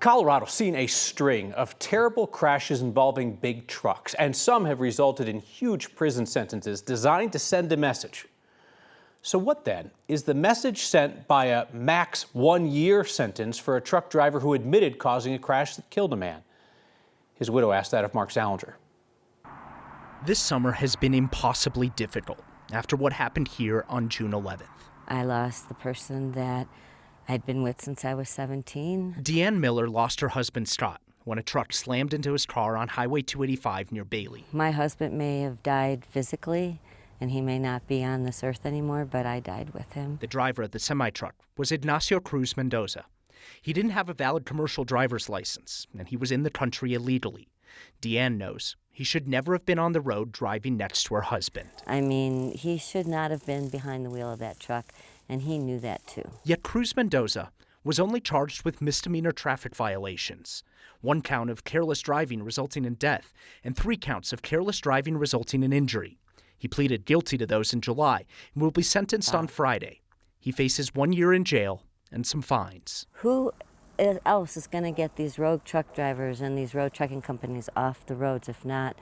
Colorado's seen a string of terrible crashes involving big trucks, and some have resulted in huge prison sentences designed to send a message. So what then is the message sent by a max 1-year sentence for a truck driver who admitted causing a crash that killed a man? His widow asked that of Mark Salinger. This summer has been impossibly difficult after what happened here on June 11th. I lost the person that I'd been with since I was 17. Deanne Miller lost her husband Scott when a truck slammed into his car on Highway 285 near Bailey. My husband may have died physically, and he may not be on this earth anymore, but I died with him. The driver of the semi-truck was Ignacio Cruz Mendoza. He didn't have a valid commercial driver's license, and he was in the country illegally. Deanne knows he should never have been on the road driving next to her husband. I mean, he should not have been behind the wheel of that truck, and he knew that too. Yet Cruz Mendoza was only charged with misdemeanor traffic violations, 1 count of careless driving resulting in death, and 3 counts of careless driving resulting in injury. He pleaded guilty to those in July and will be sentenced on Friday. He faces 1 year in jail and some fines. Who else is going to get these road truck drivers and these road trucking companies off the roads if not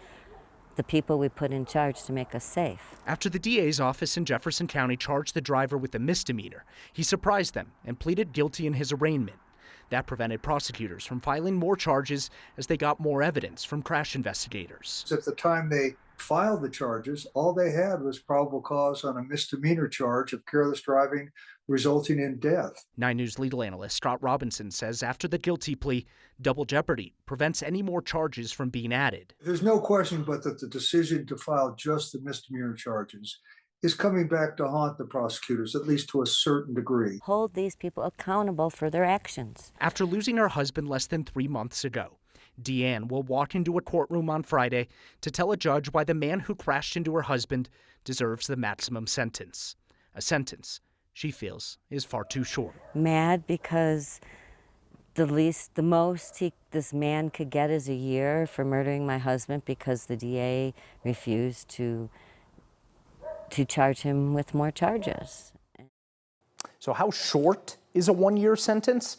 the people we put in charge to make us safe? After the DA's office in Jefferson County charged the driver with a misdemeanor, he surprised them and pleaded guilty in his arraignment. That prevented prosecutors from filing more charges as they got more evidence from crash investigators. At the time they filed the charges, all they had was probable cause on a misdemeanor charge of careless driving resulting in death. 9 News legal analyst Scott Robinson says after the guilty plea, double jeopardy prevents any more charges from being added. There's no question but that the decision to file just the misdemeanor charges is coming back to haunt the prosecutors, at least to a certain degree. Hold these people accountable for their actions. After losing her husband less than 3 months ago, Deanne will walk into a courtroom on Friday to tell a judge why the man who crashed into her husband deserves the maximum sentence. A sentence she feels is far too short. Mad because the most this man could get is a year for murdering my husband because the DA refused to charge him with more charges. So how short is a 1-year sentence?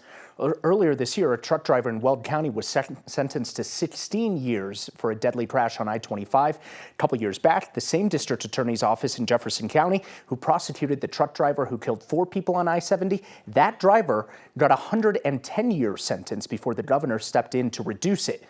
Earlier this year, a truck driver in Weld County was sentenced to 16 years for a deadly crash on I-25. A couple years back, the same district attorney's office in Jefferson County, who prosecuted the truck driver who killed 4 people on I-70, that driver got a 110-year sentence before the governor stepped in to reduce it.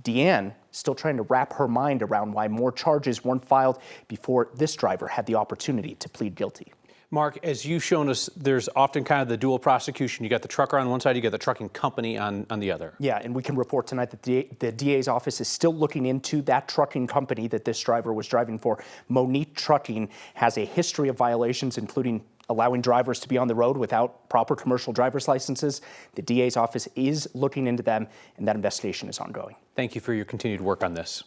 Deanne still trying to wrap her mind around why more charges weren't filed before this driver had the opportunity to plead guilty. Mark, as you've shown us, there's often kind of the dual prosecution. You got the trucker on one side, you got the trucking company on the other. Yeah, and we can report tonight that the DA's office is still looking into that trucking company that this driver was driving for. Monete Trucking has a history of violations, including allowing drivers to be on the road without proper commercial driver's licenses. The DA's office is looking into them, and that investigation is ongoing. Thank you for your continued work on this.